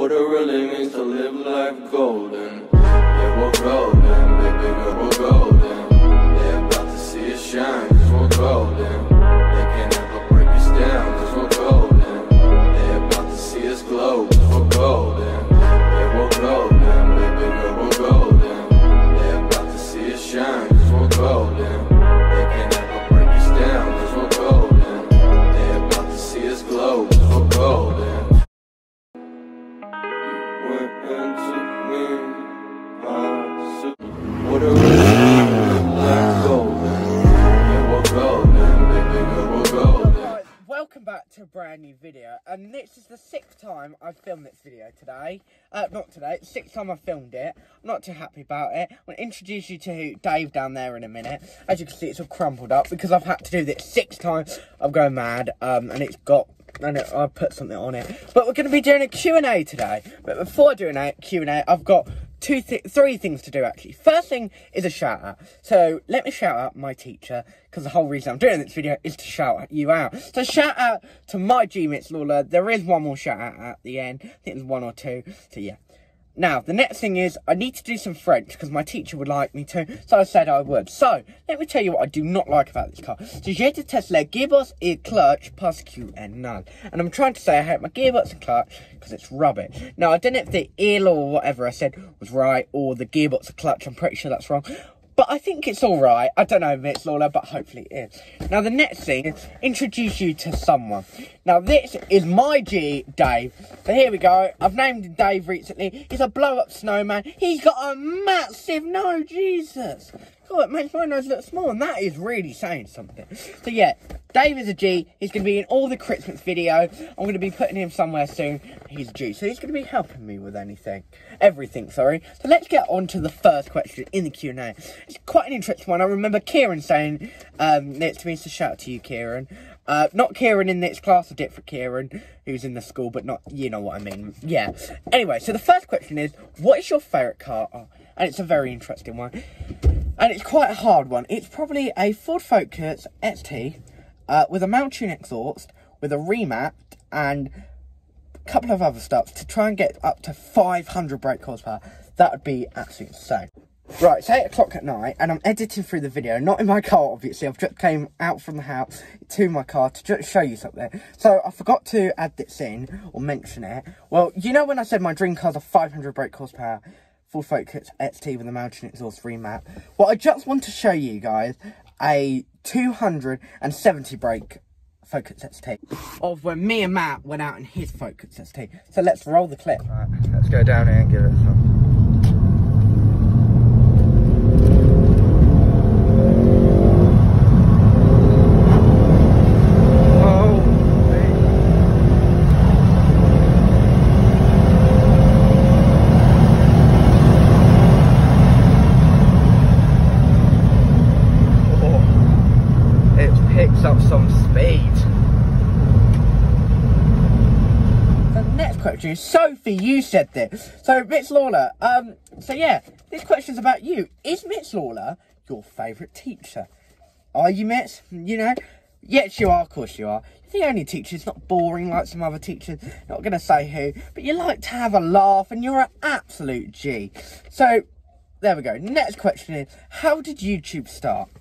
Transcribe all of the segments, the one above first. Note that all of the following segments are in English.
what it really means to live life golden. Yeah, we're golden, baby girl, we're golden. They're about to see us shine, cause we're golden. They can't ever break us down, cause we're golden. They're about to see us glow, cause we're golden. Yeah, we're golden, baby girl, we're golden. They're about to see us shine, cause we're golden. They can't ever break us down, cause we're golden. They're about to see us glow, cause we're golden. Went into me, what a like golden. Yeah, we're golden, baby girl, we're golden. Right, welcome back to a brand new video, and this is the 6th time I've filmed this video today. Not today, 6th time I've filmed it. I'm not too happy about it. I'm going to introduce you to Dave down there in a minute. As you can see, it's all crumpled up because I've had to do this 6 times. I'm going mad, and it's got... I put something on it. But we're going to be doing a Q&A today. But before doing a Q&A, I've got three things to do, actually. First thing is a shout out. So let me shout out my teacher, because the whole reason I'm doing this video is to shout you out. So shout out to my G Mitz Lawler. There is one more shout out at the end. I think there's 1 or 2. So yeah. Now, the next thing is, I need to do some French, because my teacher would like me to, so I said I would. So, let me tell you what I do not like about this car. So, je déteste les gearbox et clutch parce qu'elle est nulle. And I'm trying to say I hate my gearbox and clutch, because it's rubbish. Now, I don't know if the ill or whatever I said was right, or the gearbox and clutch, I'm pretty sure that's wrong. But I think it's alright. I don't know if it's Lawler, but hopefully it is. Now, the next thing is introduce you to someone. Now, this is my G, Dave. So here we go. I've named him Dave recently. He's a blow-up snowman. He's got a massive nose, Jesus. God, it makes my nose look small, and that is really saying something. So yeah, Dave is a G. He's going to be in all the Christmas video. I'm going to be putting him somewhere soon. He's a G, so he's going to be helping me with everything, sorry. So let's get on to the first question in the Q&A. It's quite an interesting one. I remember Kieran saying next to me, so shout out to you, Kieran. Not Kieran in this class, a different Kieran, who's in the school, but not, you know what I mean. Yeah. Anyway, so the first question is, what is your favourite car? Oh, and it's a very interesting one. And it's quite a hard one. It's probably a Ford Focus ST with a Mountune exhaust, with a remap, and a couple of other stuff to try and get up to 500 brake horsepower. That would be absolutely insane. Right, it's 8 o'clock at night, and I'm editing through the video. Not in my car, obviously. I've just came out from the house to my car to just show you something. So, I forgot to add this in, or mention it. Well, you know when I said my dream car's a 500 brake horsepower Ford Focus ST with a Mountune exhaust remap? Well, I just want to show you guys a 270 brake Focus ST of when me and Matt went out in his Focus ST. So let's roll the clip. Right, let's go down here and give it some. Up some speed. The next question is, Sophie, you said this. So, Mitz Lawler, so yeah, this question's about you. Is Mitz Lawler your favourite teacher? Are you, Mitz? You know? Yes, you are, of course you are. You're the only teacher who's not boring like some other teachers. Not going to say who, but you like to have a laugh, and you're an absolute G. So, there we go. Next question is, how did YouTube start?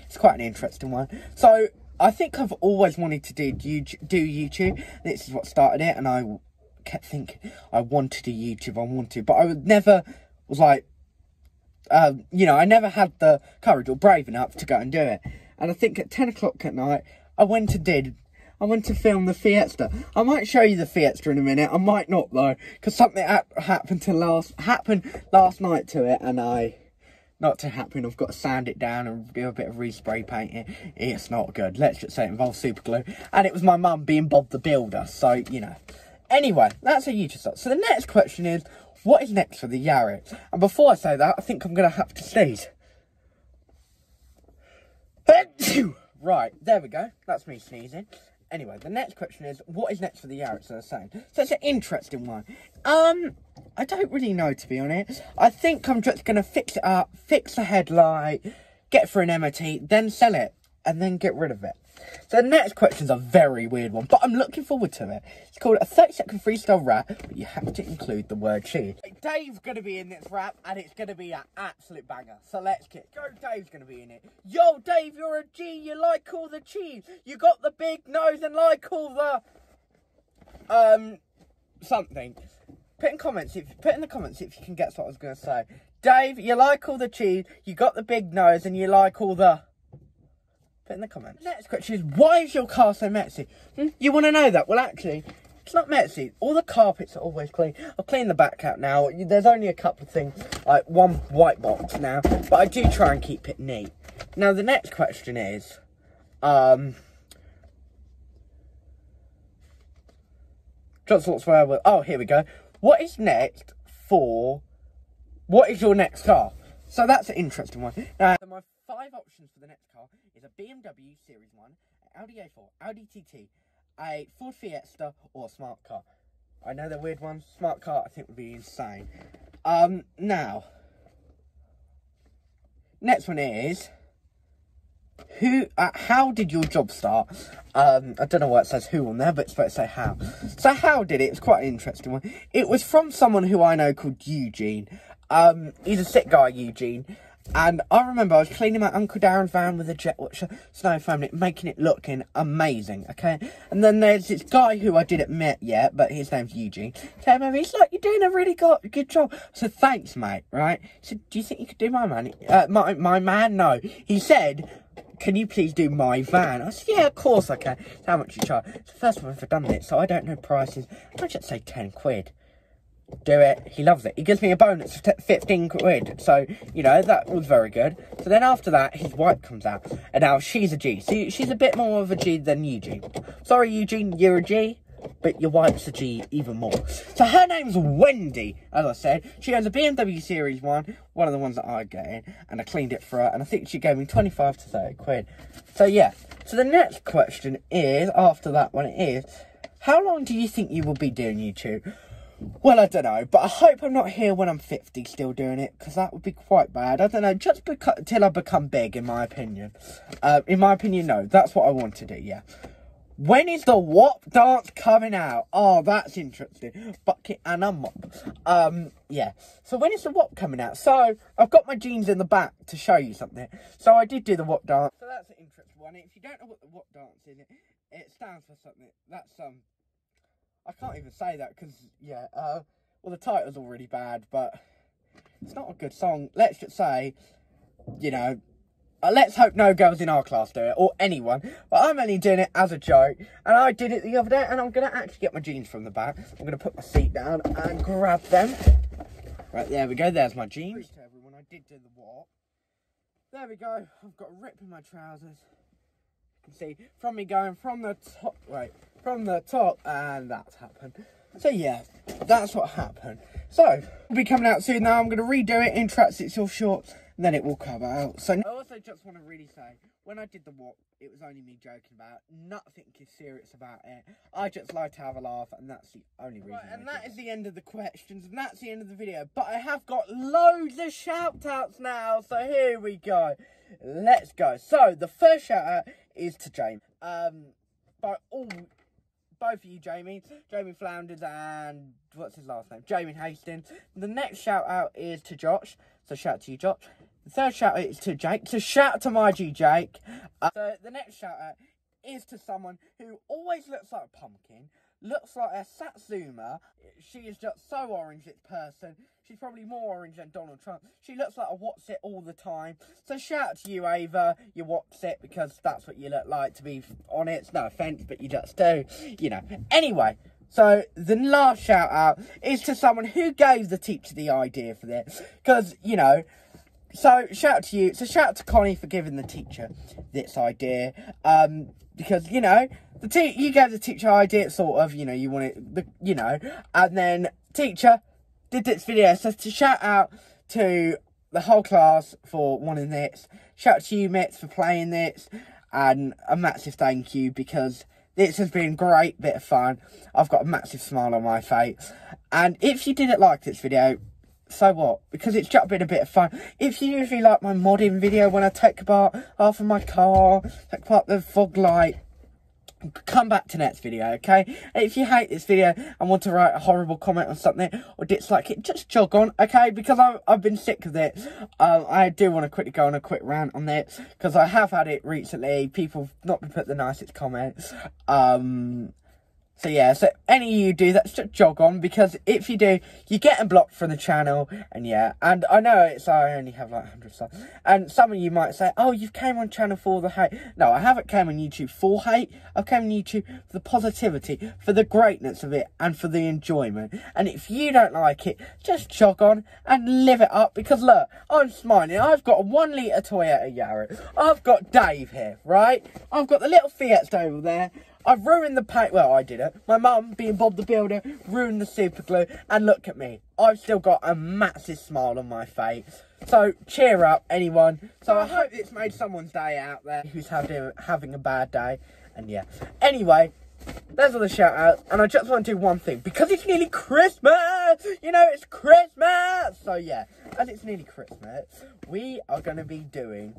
It's quite an interesting one. So, I think I've always wanted to do YouTube. This is what started it, and I kept thinking I want to do YouTube, but I would never was like, you know, I never had the courage or brave enough to go and do it. And I think at 10 o'clock at night, I went to film the Fiesta. I might show you the Fiesta in a minute. I might not though, because something happened last night to it, and not to happen. I've got to sand it down and do a bit of respray painting. It's not good. Let's just say it involves super glue. And it was my mum being Bob the Builder. So, you know. Anyway, that's a YouTube start. So the next question is, what is next for the Yaris? And before I say that, I think I'm going to have to sneeze. Right, there we go. That's me sneezing. Anyway, the next question is, what is next for the Yaris, as I was saying? So it's an interesting one. I don't really know, to be honest. I think I'm just going to fix it up, fix the headlight, get for an MOT, then sell it, and then get rid of it. So the next question's a very weird one, but I'm looking forward to it. It's called a 30-second freestyle rap, but you have to include the word cheese. Dave's going to be in this rap, and it's going to be an absolute banger. So let's get go. Dave's going to be in it. Yo, Dave, you're a G. You like all the cheese. You got the big nose and like all the something. Put in the comments if you can guess what I was going to say. Dave, you like all the cheese. You got the big nose, and you like all the. Put in the comments. Next question is, why is your car so messy? You want to know that? Well, actually, it's not messy. All the carpets are always clean. I'll clean the back out now. There's only a couple of things, like one white box now, but I do try and keep it neat. Now, the next question is, just what's where we're, oh, here we go. What is your next car? So that's an interesting one. Now, my 5 options for the next car is a BMW Series 1, an Audi A4, Audi TT, a Ford Fiesta, or a smart car. I know they're weird ones. Smart car, I think, would be insane. Now, next one is, how did your job start? I don't know why it says who on there, but it's supposed to say how. So how did it? It's quite an interesting one. It was from someone who I know called Eugene. He's a sick guy, Eugene. And I remember I was cleaning my Uncle Darren's van with a Jetwatcher snow foam, making it looking amazing, okay? And then there's this guy who I didn't meet yet, but his name's Eugene. Came over, he's like, you're doing a really good job. I said, thanks, mate, right? He said, do you think you could do my man? My man? No. He said, can you please do my van? I said, yeah, of course I can. So how much you charge? It's the first time I've ever done it, so I don't know prices. I just say 10 quid. Do it. He loves it. He gives me a bonus of 15 quid. So, you know, that was very good. So then after that, his wife comes out. And now she's a G. So she's a bit more of a G than Eugene. Sorry, Eugene, you're a G. But your wife's a G even more. So her name's Wendy, as I said. She owns a BMW Series 1. One of the ones that I get in. And I cleaned it for her. And I think she gave me 25 to 30 quid. So, yeah. So the next question is, after that one is, how long do you think you will be doing YouTube? Well, I don't know, but I hope I'm not here when I'm 50 still doing it, because that would be quite bad. I don't know, just till I become big, in my opinion. No, that's what I want to do, yeah. When is the WAP dance coming out? Oh, that's interesting. Bucket and a mop. Yeah. So when is the WAP coming out? So, I've got my jeans in the back to show you something. So I did do the WAP dance. So that's an interesting one. If you don't know what the WAP dance is, it stands for something. That's, I can't even say that because, yeah, well, the title's already bad, but it's not a good song. Let's just say, you know, let's hope no girls in our class do it, or anyone. But I'm only doing it as a joke, and I did it the other day, and I'm going to actually get my jeans from the back. I'm going to put my seat down and grab them. Right, there we go. There's my jeans. To everyone, I did do the walk. There we go. I've got a rip in my trousers. You can see from me going from the top, right, from the top, and that's happened. So yeah, that's what happened. So it'll be coming out soon now. I'm going to redo it in tracksuits or shorts, and then it will come out. So I also just want to really say, when I did the walk, it was only me joking about it. Nothing is serious about it. I just like to have a laugh, and that's the only reason. Right, and that is the end of the questions, and that's the end of the video. But I have got loads of shout-outs now, so here we go. Let's go. So the first shout-out is to Jamie. Both of you, Jamie Flounders and what's his last name? Jamie Hastings. The next shout out is to Josh. So shout out to you, Josh. The third shout out is to Jake. So shout out to my G Jake. So the next shout out is to someone who always looks like a pumpkin, looks like a Satsuma. She is just so orange, this person. She's probably more orange than Donald Trump. She looks like a What's It all the time. So shout out to you, Ava, you What's It, because that's what you look like, to be honest. No offence, but you just do, you know. Anyway, so the last shout out is to someone who gave the teacher the idea for this. Because, you know, so shout out to you. So shout out to Connie for giving the teacher this idea. Because, you know, you gave the teacher idea, sort of, you know, you want it, you know, and then teacher did this video. So to shout out to the whole class for wanting this. Shout out to you, Mitz, for playing this. And a massive thank you, because this has been a great bit of fun. I've got a massive smile on my face. And if you didn't like this video, so what? Because it's just been a bit of fun. If you usually like my modding video when I take apart half of my car, take apart the fog light, come back to next video, okay? And if you hate this video and want to write a horrible comment on something or dislike it, just jog on, okay? Because I've been sick of it. I do want to quickly go on a quick rant on it, because I have had it recently. People have not been put the nicest comments. So yeah, so any of you do that, just jog on, because if you do, you're getting blocked from the channel. And yeah, and I know I only have like 100 subs, and some of you might say, oh, you've came on channel for the hate. No, I haven't came on YouTube for hate. I've came on YouTube for the positivity, for the greatness of it, and for the enjoyment. And if you don't like it, just jog on and live it up, because look, I'm smiling. I've got a 1 litre Toyota Yaris. I've got Dave here, right? I've got the little Fiat over there. I've ruined the paint. Well, I did it. My mum, being Bob the Builder, ruined the super glue. And look at me. I've still got a massive smile on my face. So, cheer up, anyone. So, I hope it's made someone's day out there who's having a bad day. And yeah. Anyway, those are the shout outs. And I just want to do one thing. Because it's nearly Christmas. You know, it's Christmas. So, yeah. As it's nearly Christmas, we are going to be doing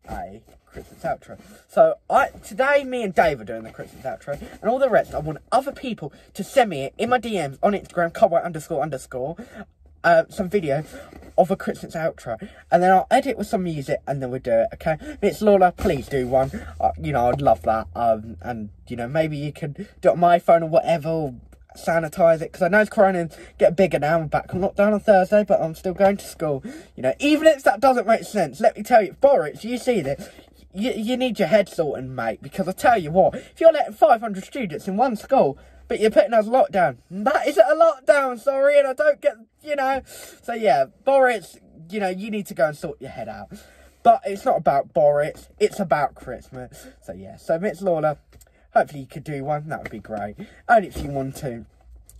a Christmas outro. So today me and Dave are doing the Christmas outro, and all the rest I want other people to send me it in my DMs on Instagram, ___ some video of a Christmas outro, and then I'll edit with some music, and then we'll do it, okay? It's Lola, please do one. You know, I'd love that. And you know, maybe you can do it on my phone or whatever, or sanitize it, because I know it's Corona get bigger now. I'm back on lockdown on Thursday, but I'm still going to school. You know, even if that doesn't make sense, let me tell you, Boris, you see this, you need your head sorted, mate, because I tell you what, if you're letting 500 students in one school, but you're putting us lockdown, that isn't a lockdown, sorry, and I don't get, you know. So yeah, Boris, you know, you need to go and sort your head out. But it's not about Boris, it's about Christmas. So yeah, so Miss Lawler, hopefully you could do one, that would be great. And if you want to.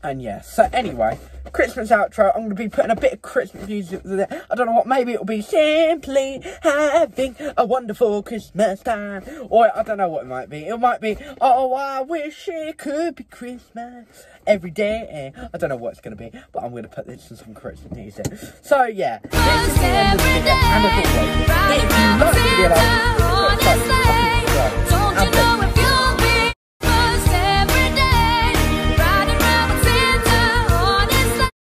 And yeah, so anyway, Christmas outro, I'm going to be putting a bit of Christmas music with it. I don't know what, maybe it'll be simply having a wonderful Christmas time. Or I don't know what it might be. It might be, oh, I wish it could be Christmas every day. I don't know what it's going to be, but I'm going to put this in some Christmas music. So yeah, this is the end of the video. And as always, if you like the video,